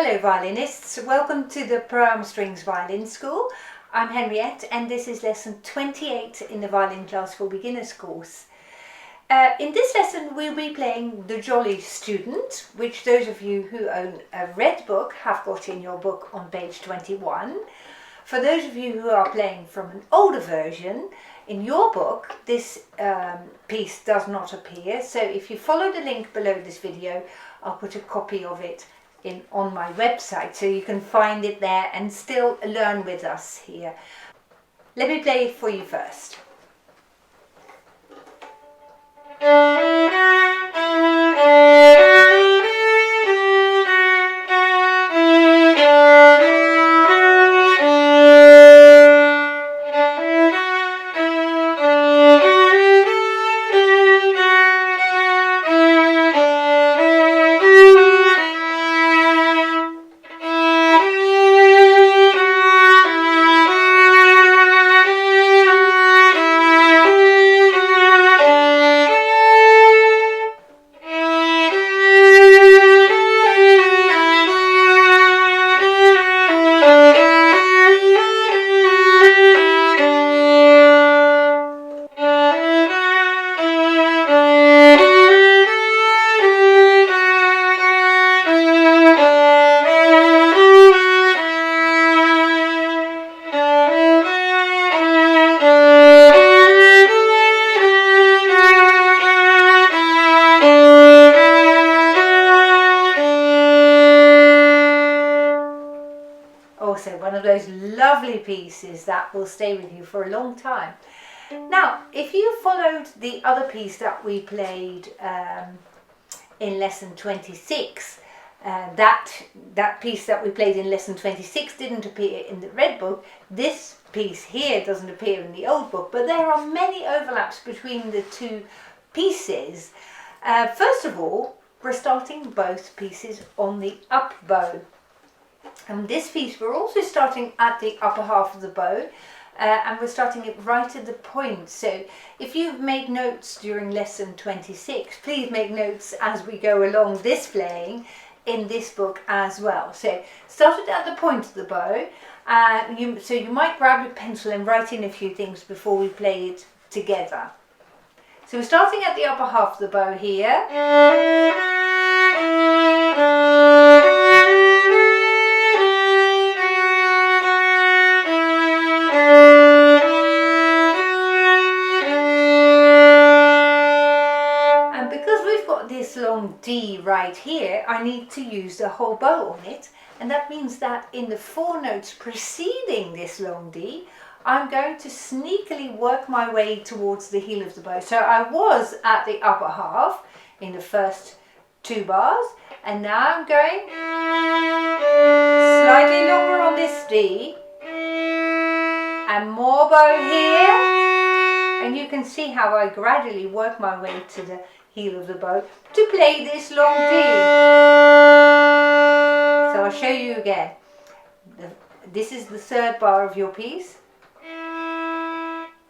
Hello violinists, welcome to the Pro Arm Strings Violin School. I'm Henriette and this is lesson 28 in the Violin Class for Beginners course. In this lesson we'll be playing The Jolly Student, which those of you who own a red book have got in your book on page 21. For those of you who are playing from an older version, in your book this piece does not appear, so if you follow the link below this video I'll put a copy of it on my website so you can find it there and still learn with us here. Let me play it for you first. Also one of those lovely pieces that will stay with you for a long time. Now, if you followed the other piece that we played in lesson 26, that piece that we played in lesson 26 didn't appear in the red book. This piece here doesn't appear in the old book, but there are many overlaps between the two pieces. First of all, we're starting both pieces on the up bow. And this piece we're also starting at the upper half of the bow, and we're starting it right at the point. So if you've made notes during lesson 26, please make notes as we go along this playing in this book as well. So start it at the point of the bow, so you might grab your pencil and write in a few things before we play it together. So we're starting at the upper half of the bow here. This long D right here, I need to use the whole bow on it, and that means that in the four notes preceding this long D I'm going to sneakily work my way towards the heel of the bow. So I was at the upper half in the first two bars, and now I'm going slightly longer on this D and more bow here, and you can see how I gradually work my way to the heel of the bow to play this long D. So I'll show you again. This is the third bar of your piece.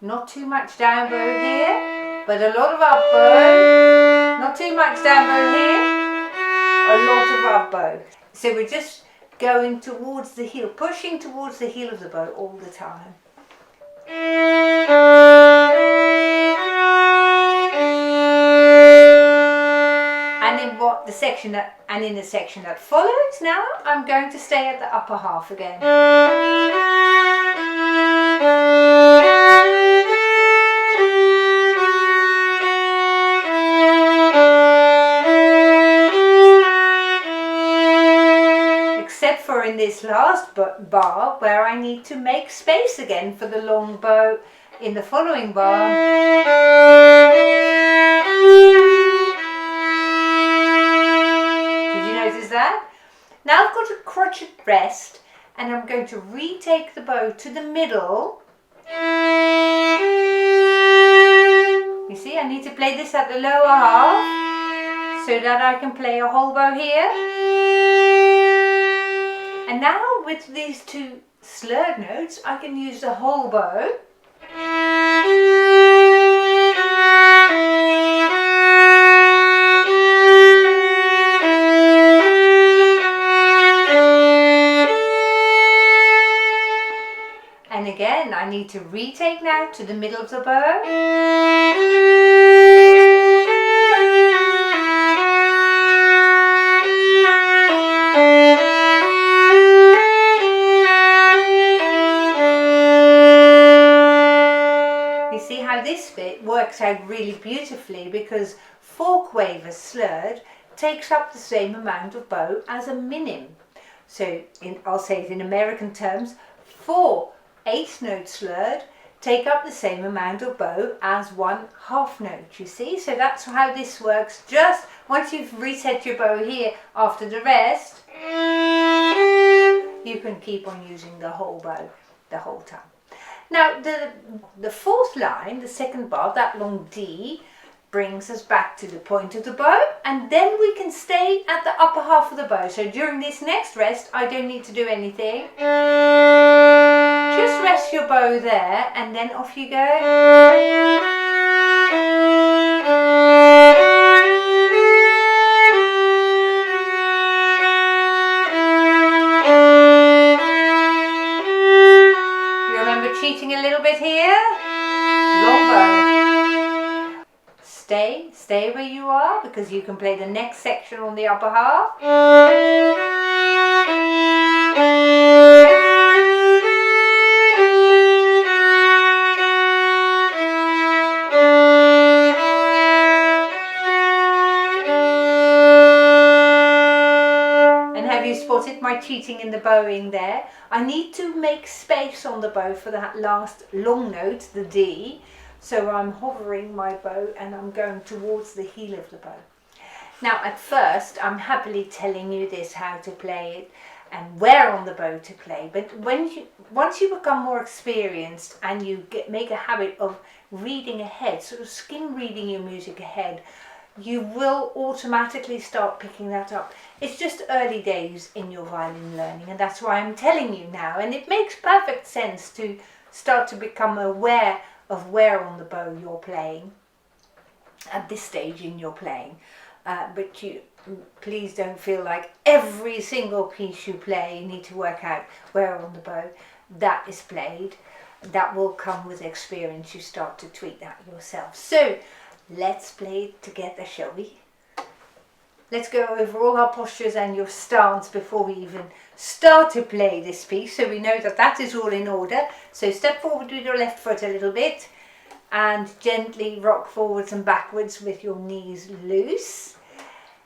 Not too much down bow here, but a lot of up bow. Not too much down bow here, a lot of up bow. So we're just going towards the heel, pushing towards the heel of the bow all the time. In the section that follows now, I'm going to stay at the upper half again. Except for in this last bar where I need to make space again for the long bow in the following bar. That. Now I've got a crotchet rest and I'm going to retake the bow to the middle. You see, I need to play this at the lower half so that I can play a whole bow here. And now with these two slurred notes I can use the whole bow. again. I need to retake now to the middle of the bow. You see how this bit works out really beautifully, because four quavers slurred takes up the same amount of bow as a minim. So I'll say it in American terms, 4 eighth note slurred take up the same amount of bow as 1 half note, you see? So that's how this works. Just once you've reset your bow here after the rest, you can keep on using the whole bow the whole time. Now the fourth line, the second bar, that long D, brings us back to the point of the bow, and then we can stay at the upper half of the bow. So during this next rest, I don't need to do anything. Just rest your bow there, and then off you go. You remember cheating a little bit here? Long bow. Stay where you are, because you can play the next section on the upper half. And have you spotted my cheating in the bowing there? I need to make space on the bow for that last long note, the D. So I'm hovering my bow and I'm going towards the heel of the bow. Now at first I'm happily telling you this, how to play it and where on the bow to play. But once you become more experienced and you make a habit of reading ahead, sort of skim reading your music ahead, you will automatically start picking that up. It's just early days in your violin learning, and that's why I'm telling you now. And it makes perfect sense to start to become aware of where on the bow you're playing at this stage in your playing. But please don't feel like every single piece you play you need to work out where on the bow that is played. That will come with experience. You start to tweak that yourself. So let's play it together, shall we? Let's go over all our postures and your stance before we even start to play this piece, so we know that that is all in order. So step forward with your left foot a little bit and gently rock forwards and backwards with your knees loose.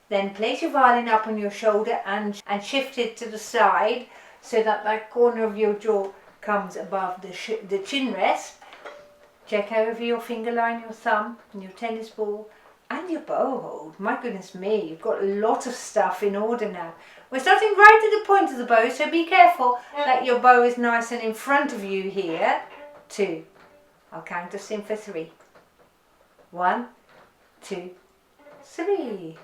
Then place your violin up on your shoulder and shift it to the side so that that corner of your jaw comes above the chin rest. Check over your finger line, your thumb and your tennis ball and your bow hold. My goodness me, you've got a lot of stuff in order now. We're starting right at the point of the bow, so be careful that your bow is nice and in front of you here. 2. I'll count us in for 3. 1, 2, 3.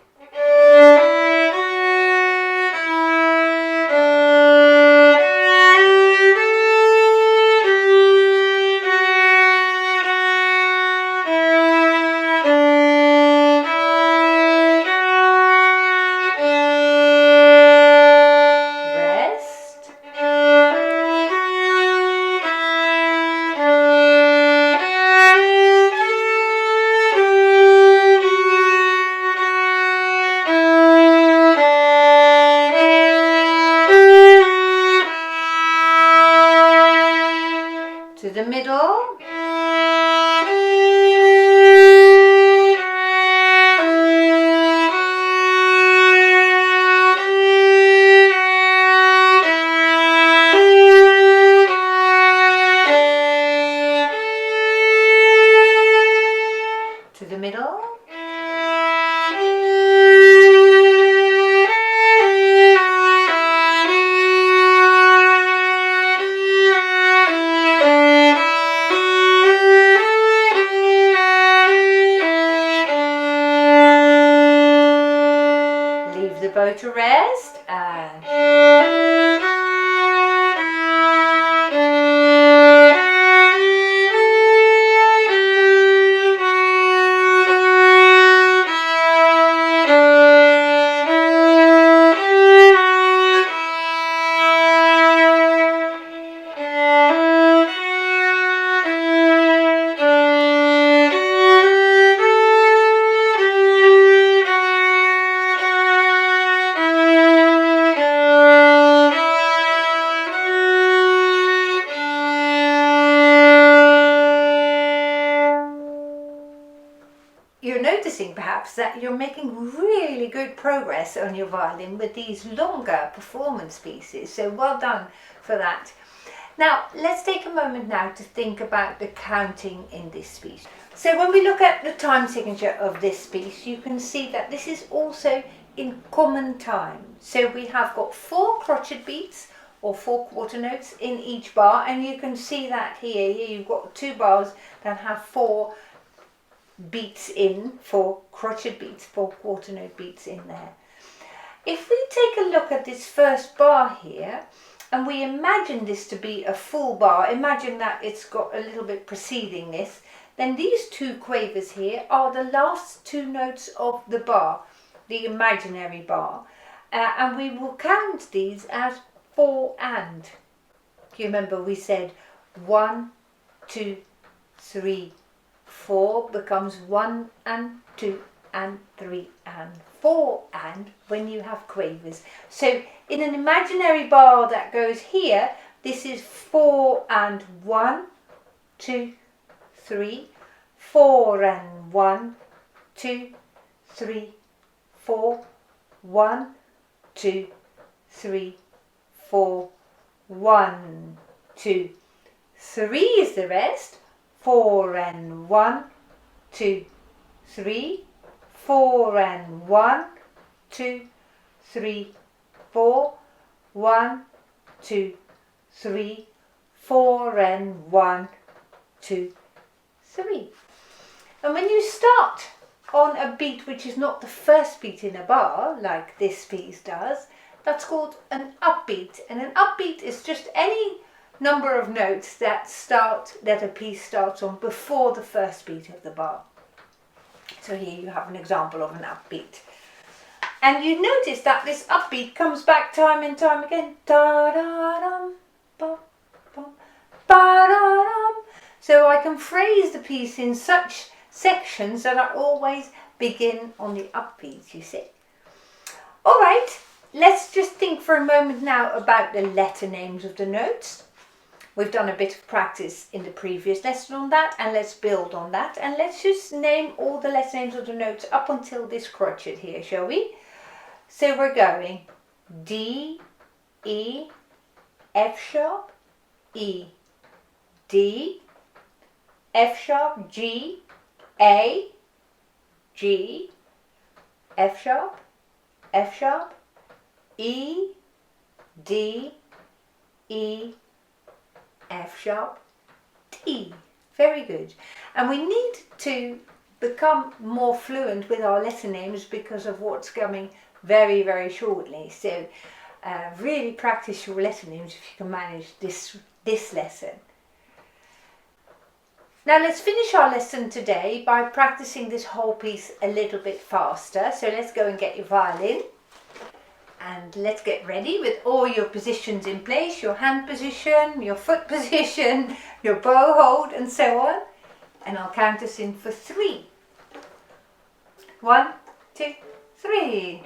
To the middle. To the middle. Leave the bow to rest and perhaps that you're making really good progress on your violin with these longer performance pieces. So well done for that. Now let's take a moment now to think about the counting in this piece. So when we look at the time signature of this piece, you can see that this is also in common time. So we have got 4 crotchet beats or 4 quarter notes in each bar, and you can see that here you've got 2 bars that have 4 beats in, 4 crotchet beats, 4 quarter note beats in there. If we take a look at this first bar here, and we imagine this to be a full bar, imagine that it's got a little bit preceding this, then these 2 quavers here are the last 2 notes of the bar, the imaginary bar, and we will count these as 4 and. Do you remember we said 1, 2, 3, 4 becomes 1 and 2 and 3 and 4 and when you have quavers. So in an imaginary bar that goes here, this is 4 and 1, 2, 3, 4 and 1, 2, 3, 4, 1, 2, 3, 4, 1, 2, 3 is the rest. 4 and 1, 2, 3, 4 and 1, 2, 3, 4, 1, 2, 3, 4 and 1, 2, 3. And when you start on a beat which is not the first beat in a bar, like this piece does, that's called an upbeat. And an upbeat is just any number of notes that a piece starts on before the first beat of the bar. So here you have an example of an upbeat. And you notice that this upbeat comes back time and time again. Da da dum, ba bum, ba da dum. So I can phrase the piece in such sections that I always begin on the upbeat, you see. All right, let's just think for a moment now about the letter names of the notes. We've done a bit of practice in the previous lesson on that, and let's build on that. And let's just name all the letter names of the notes up until this crotchet here, shall we? So we're going D, E, F sharp, E, D, F sharp, G, A, G, F sharp, E, D, E, F sharp, D. Very good. And we need to become more fluent with our letter names because of what's coming very, very shortly. So really practice your letter names if you can manage this lesson. Now let's finish our lesson today by practicing this whole piece a little bit faster. So let's go and get your violin. And let's get ready with all your positions in place, your hand position, your foot position, your bow hold and so on. And I'll count us in for 3. 1, 2, 3.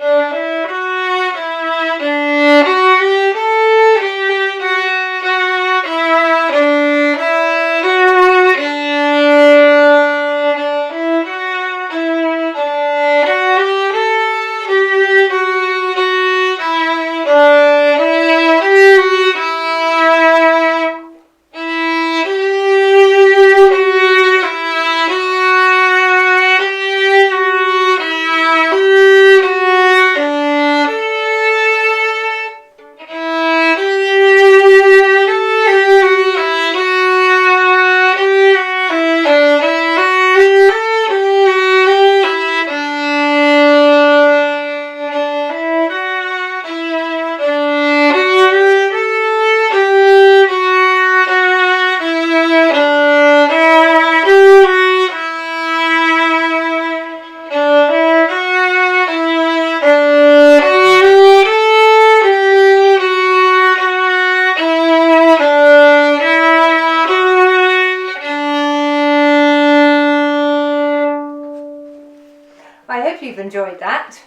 I hope you've enjoyed that.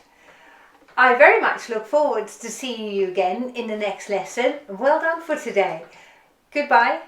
I very much look forward to seeing you again in the next lesson. Well done for today. Goodbye.